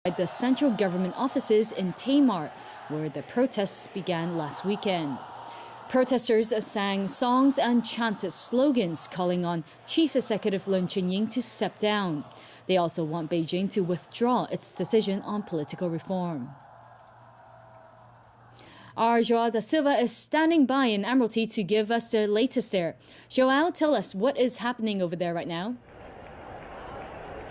at the central government offices in Tamar, where the protests began last weekend. Protesters sang songs and chanted slogans calling on Chief Executive Leung Chun-ying to step down. They also want Beijing to withdraw its decision on political reform. Our Joao da Silva is standing by in Admiralty to give us the latest there. Joao, tell us what is happening over there right now.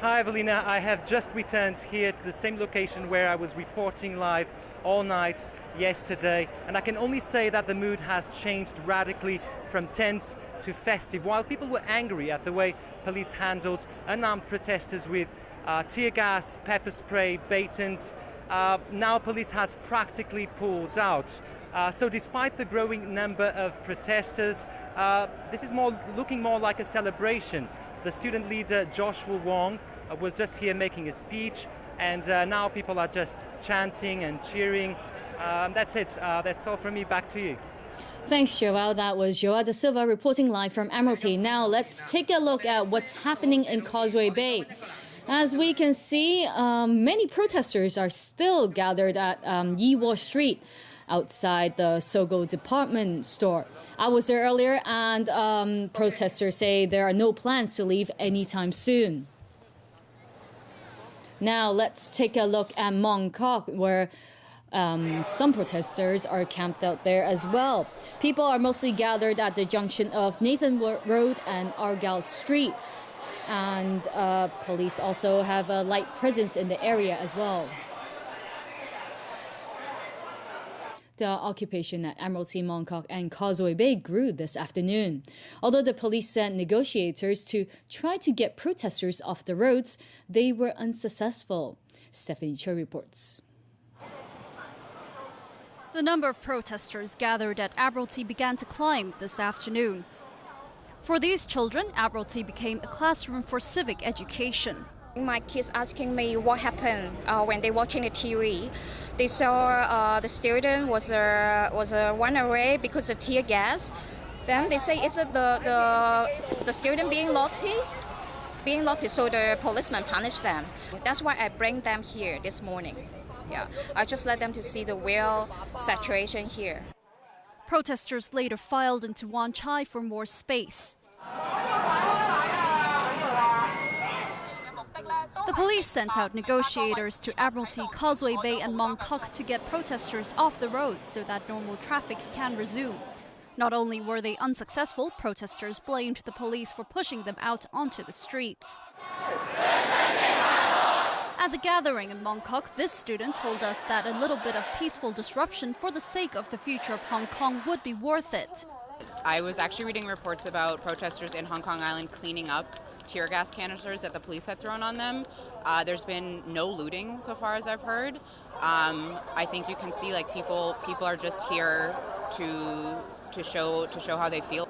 Hi, Evelina. I have just returned here to the same location where I was reporting live all night yesterday, and I can only say that the mood has changed radically from tense to festive. While people were angry at the way police handled unarmed protesters with tear gas, pepper spray, batons, now police has practically pulled out. So despite the growing number of protesters, this is looking more like a celebration. The student leader Joshua Wong was just here making a speech, and now people are just chanting and cheering. That's it. That's all from me. Back to you. Thanks, Joao. That was Joao da Silva reporting live from Admiralty. Now let's take a look at what's happening in Causeway Bay. As we can see, many protesters are still gathered at Yiwo Street outside the Sogo department store. I was there earlier, and protesters say there are no plans to leave anytime soon. Now let's take a look at Mong Kok, where some protesters are camped out there as well. People are mostly gathered at the junction of Nathan Road and Argyle Street. And police also have a light presence in the area as well. The occupation at Admiralty, Mong Kok and Causeway Bay grew this afternoon. Although the police sent negotiators to try to get protesters off the roads, they were unsuccessful. Stephanie Cho reports. The number of protesters gathered at Admiralty began to climb this afternoon. For these children, Admiralty became a classroom for civic education. My kids asking me what happened when they watching the TV. They saw the student was run away because of tear gas. Then they say, is it the student being naughty? Being naughty, so the policeman punished them. That's why I bring them here this morning. Yeah, I just let them to see the real situation here. Protesters later filed into Wan Chai for more space. The police sent out negotiators to Admiralty, Causeway Bay and Mong Kok to get protesters off the roads so that normal traffic can resume. Not only were they unsuccessful, protesters blamed the police for pushing them out onto the streets. At the gathering in Mong Kok, this student told us that a little bit of peaceful disruption for the sake of the future of Hong Kong would be worth it. I was actually reading reports about protesters in Hong Kong Island cleaning up tear gas canisters that the police had thrown on them. There's been no looting so far as I've heard. I think you can see like people are just here to show how they feel.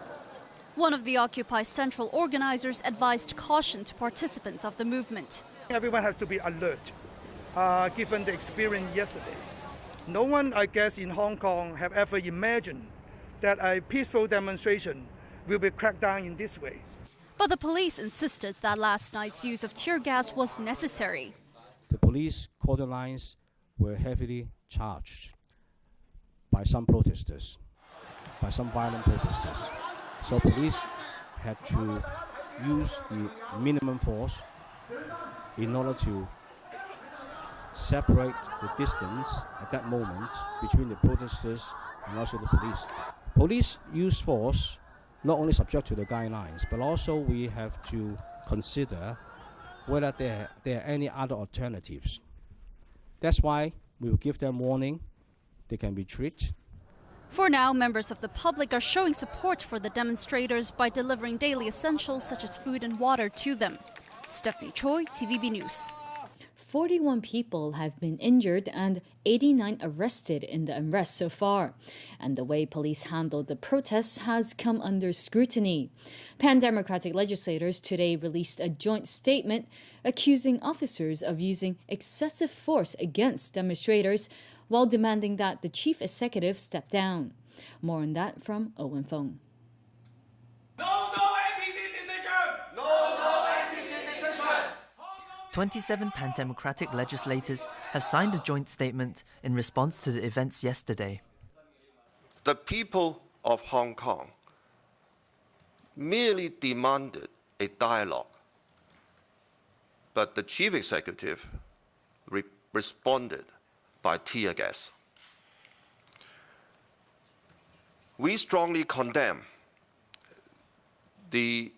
One of the Occupy Central organizers advised caution to participants of the movement. Everyone has to be alert, given the experience yesterday. No one, I guess, in Hong Kong have ever imagined that a peaceful demonstration will be cracked down in this way. But the police insisted that last night's use of tear gas was necessary. The police cordon lines were heavily charged by some protesters, by some violent protesters. So police had to use the minimum force in order to separate the distance at that moment between the protesters and also the police. Police use force not only subject to the guidelines, but also we have to consider whether there are any other alternatives. That's why we will give them warning. They can retreat. For now, members of the public are showing support for the demonstrators by delivering daily essentials such as food and water to them. Stephanie Choi, TVB News. 41 people have been injured and 89 arrested in the unrest so far. And the way police handled the protests has come under scrutiny. Pan-Democratic legislators today released a joint statement accusing officers of using excessive force against demonstrators while demanding that the chief executive step down. More on that from Owen Fong. 27 pan-democratic legislators have signed a joint statement in response to the events yesterday. The people of Hong Kong merely demanded a dialogue, but the chief executive responded by tear gas. We strongly condemn the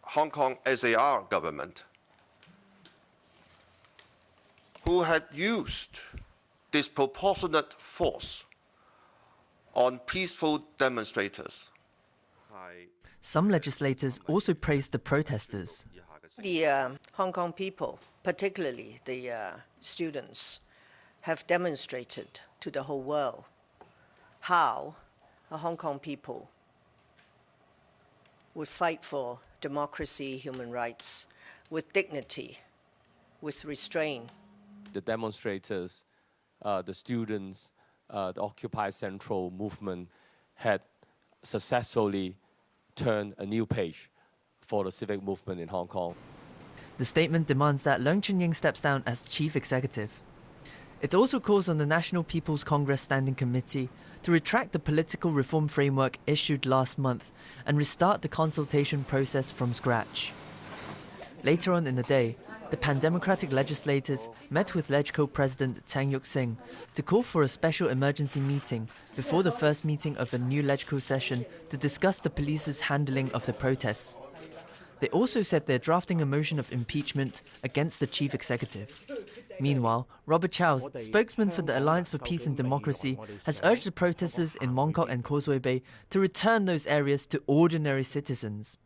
Hong Kong SAR government, who had used disproportionate force on peaceful demonstrators. Some legislators also praised the protesters. The Hong Kong people, particularly the students, have demonstrated to the whole world how Hong Kong people would fight for democracy, human rights, with dignity, with restraint. The demonstrators, the students, the Occupy Central movement had successfully turned a new page for the civic movement in Hong Kong. The statement demands that Leung Chun-ying steps down as chief executive. It also calls on the National People's Congress Standing Committee to retract the political reform framework issued last month and restart the consultation process from scratch. Later on in the day, the pan-democratic legislators met with LegCo President Chang Yuk-sing to call for a special emergency meeting before the first meeting of a new LegCo session to discuss the police's handling of the protests. They also said they're drafting a motion of impeachment against the chief executive. Meanwhile, Robert Chow, spokesman for the Alliance for Peace and Democracy, has urged the protesters in Mong Kok and Causeway Bay to return those areas to ordinary citizens.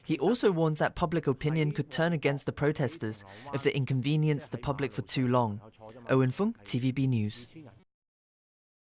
He also warns that public opinion could turn against the protesters if they inconvenience the public for too long. Owen Fung, TVB News.